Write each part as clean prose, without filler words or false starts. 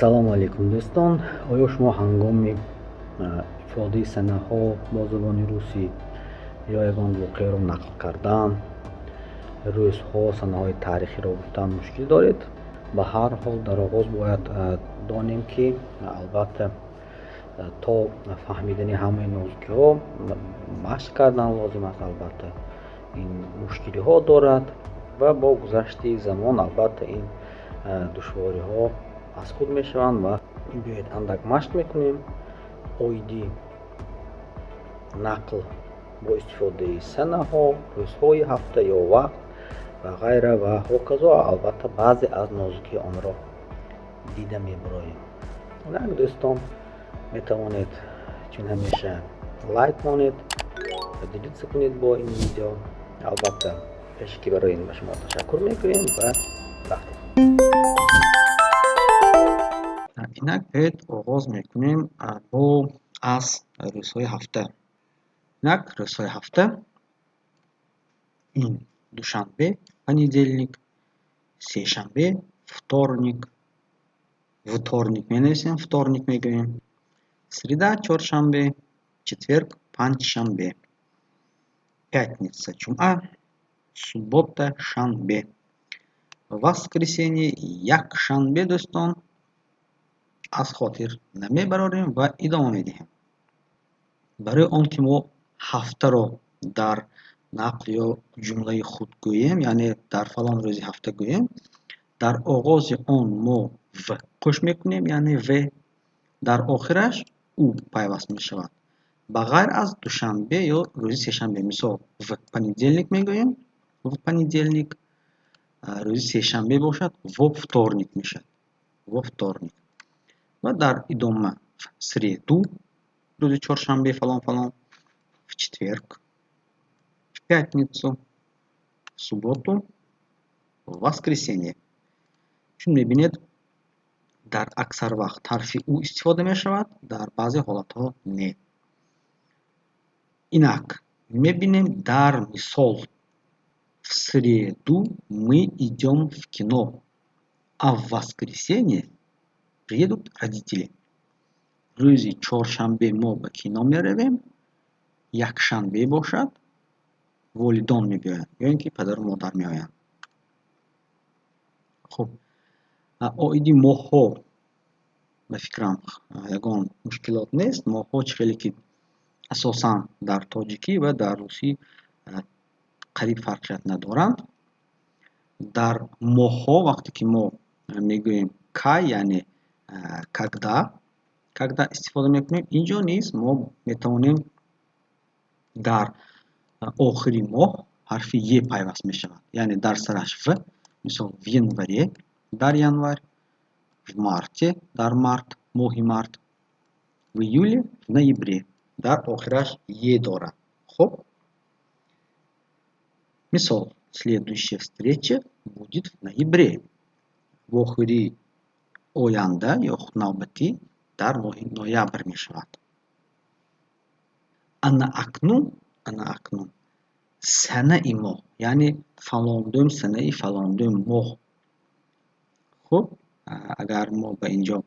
салому алейкум дӯстон. оё шумо ҳангоми ифодаи санаҳо бо забони русӣ ё ягон воқеаро нақл кардан, рӯзҳо, санаҳои таърихиро гуфтан мушкил доред? ба ҳар ҳол дар оғоз бояд донем ки албатта то фаҳмидани ҳамаи нозукиҳо машқ кардан лозим аст. Албатта ин мушкилиҳо дорад ва бо гузашти замон албатта ин душвориҳо аз худ мешаванд ва биёед андак машқ мекунем. оиди нақл бо истифодаи санаҳо, рӯзҳои ҳафта ё вақт ва ғайра ва ҳоказо. албатта баъзе аз нозуки онро дида мебароем. инак дӯстон, метавонед чун ҳамеша лайк монед ва делиться кунед бо ин видео. албатта пеше ки барои ин ба шумо ташаккур мекунем ва рафтем. инак биёед оғоз мекунем аз рӯзҳои ҳафта. инак рӯзҳои ҳафта ин душанбе, понеделник, сешанбе, вторник менависем, вторник мегӯем, среда, чоршанбе, четверг, панҷшанбе, пятница, ҷумъа, суббота, шанбе, воскресенье, якшанбе. дӯстон, аз хотир намебарорем ва идома медиҳем. барои он ки мо ҳафтаро дар нақл ё ҷумлаи худ гӯем, яъне дар фалон рӯзи ҳафта гӯем, дар оғози он мо в қӯш мекунем, яъне в, дар охираш у пайваст мешавад. ба ғайр аз душанбе ё рӯзи сешанбе. мисол, в понеделник мегӯем, в понеделник, рӯзи сешанбе бошад, во вторник мешавад, во вторник. ва дар идома в среду, рӯзи чоршанбе, фалон, в четверг, в пятницу, в субботу, в воскресенье. чун мебинед, дар аксар вақт ҳарфи у истифода мешавад, дар баъзе ҳолатҳо не. инак мебинем дар мисол: в среду мы идем в кино, а в воскресенье приедут родители. рӯзи чоршанбе мо ба кино меравем, якшанбе бошад, волидон мебиёянд, ё ин ки падару модар меоянд. хуб, оиди моҳҳо ба фикрам ягон мушкилот нест. моҳҳо чӣ хеле ки асосан дар тоҷикӣ ва дар русӣ қариб фарқият надоранд. дар моҳҳо вақте ки мо мегӯем кай, яъне когда истифода мекунем, инҷо низ мо метавонем дар охири моҳ ҳарфи е пайваст мешавад, яъне дар сараш в. мисол, в январе, дар январ, в марте, дар март, моҳи март, в июле, в ноябре, дар охираш е дорад. хуб, мисол, следующая встреча будет в ноябре. вохири оянда ё навбатӣ дар моҳи ноябр мешавад. ана акнун санаи моҳ, яъне фалондум санаи фалондум моҳ. хуб, агар мо ба инҷо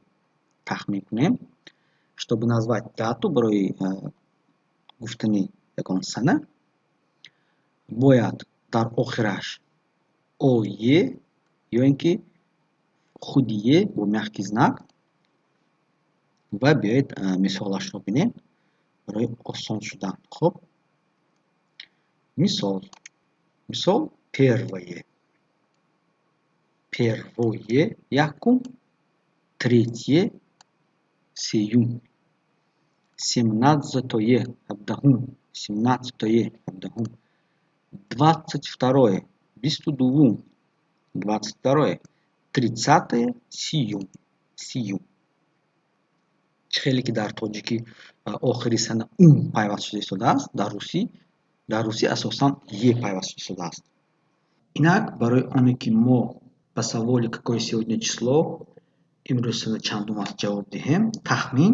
тахмин кунем, чтобы назвать дату, барои гуфтани ягон сана, бояд дар охираш ое ё ин ки худи е бо мягкий знак. ва биёед мисолашро бинем барои осон шудан. хуб, мисол первое якум, третье сеюм, семнадцатое ҳабдаҳум, двадцать второе бисту дуввум, тридцатое сиюм. чӣ хеле ки дар тоҷикӣ охири сана ум пайваст шуда истодааст, дар русӣ асосан е пайваст шуда истодааст. инак барои оне ки мо ба саволи какое сегодня число, имрӯз сана чандум аст, ҷавоб диҳем, тахмин: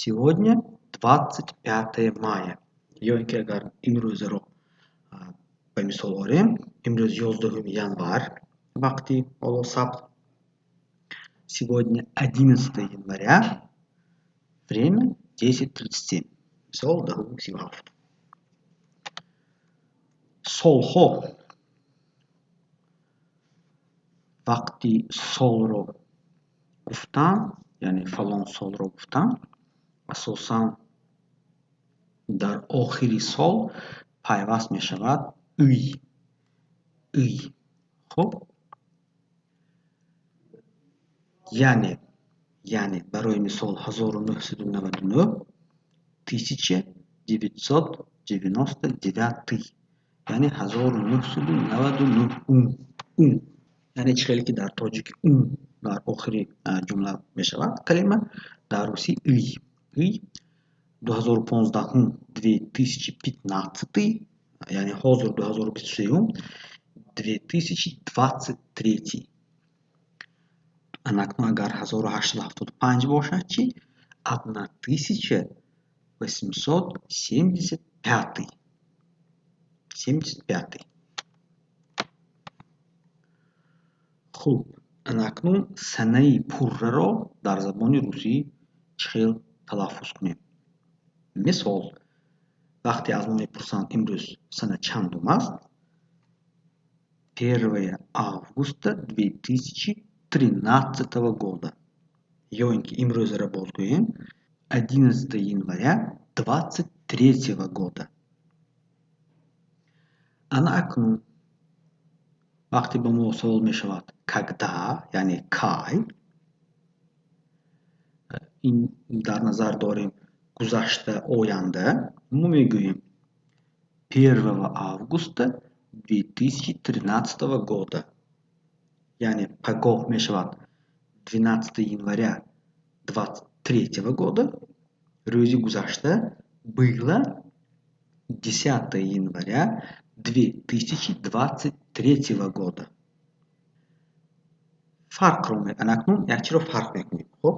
сегодня 25 мая. ё ин ки агар имрӯзеро ба мисол орем, имрӯз 11 январ вақти ҳоло сабт, Сегодня 11 января, время 10:37. Мисол дагу 37. Солхо. Вақти солро гуфтам, яъне фалон солро гуфтам, асосан дар охири сол пайваст мешавад үй. Хуб, яъне барои мисол 1999 1999, яъне 1999 яъне чӣ хеле ки дар тоҷики дар охири ҷумла мешавад калима, дар русӣ үй. 2015 2015, яъне ҳозир 2023 2023. Анакнун агар 1875 бошад чӣ? 1875. хуб, анакнун санаи пурраро дар забони русӣ чӣ хел талаффуз кунем? Мисол, вақте аз мо мепурсанд имрӯз сана чандум аст, 1 августа 2013 года. Ё ин ки имрӯзро бозгӯем 11 января 23 года. Ана акнун вақте ба мо savol мешавад когда, яъне кай, ин дар назар дорем гузашта, оянда, мо мегӯем 1 августа 2013 года. Яъне пагоҳ мешавад 12 января 23 года, рӯзи гузашта было 10 января 2023 года. Фарқро анакнун якчиро фарқ мекунем. Хуб,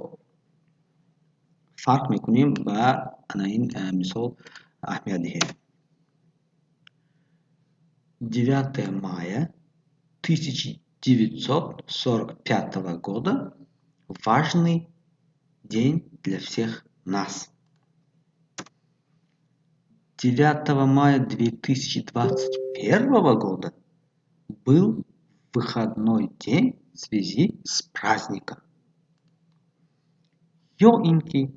фарқ мекунем ва ана ин мисол аҳамият диҳем. 9 мая 1945 года важный день для всех нас. 9 мая 2021 года был выходной день в связи с праздником. Ёинки.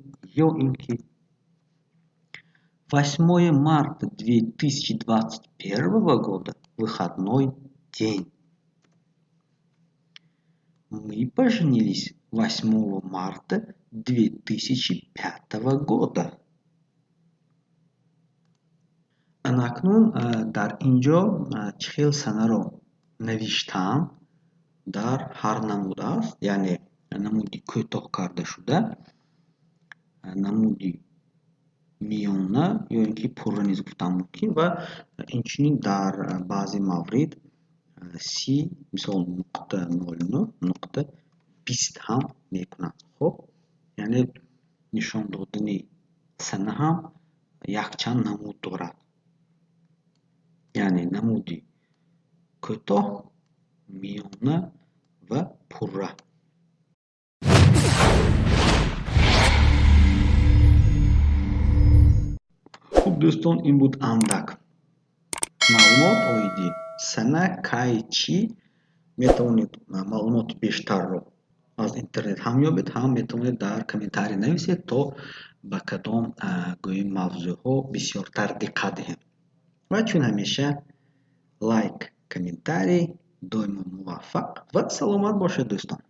8 марта 2021 года выходной день. Мы поженились 8 марта 2005 года. Анакнун дар инҷо чӣ хел санаро навиштам дар ҳар намуд аст, яъне намуди кӯтоҳ карда шуда, намуди миёна ё ин ки пурра низ гуфтам мумкин ва инчунин дар баъзе маврид си мисол нуқта 09 нуқта 20 ҳам мекунам. Хуб, яъне нишон додани сана ҳам якчанд намуд дорад. Яъне намуди кӯтоҳ, миёна ва пурра. Хуб дӯстон, ин буд андак маълумот оиди сана, кай, чӣ. Метавонед маълумоти бештарро аз интернет ҳам ёбед, ҳам метавонед дар комментарий нависед, то ба кадом гӯем мавзӯъҳо бисёртар диққат диҳем. ва чун ҳамеша лайк, комментарий. Доимо муваффақ ва саломат бошед дӯстон.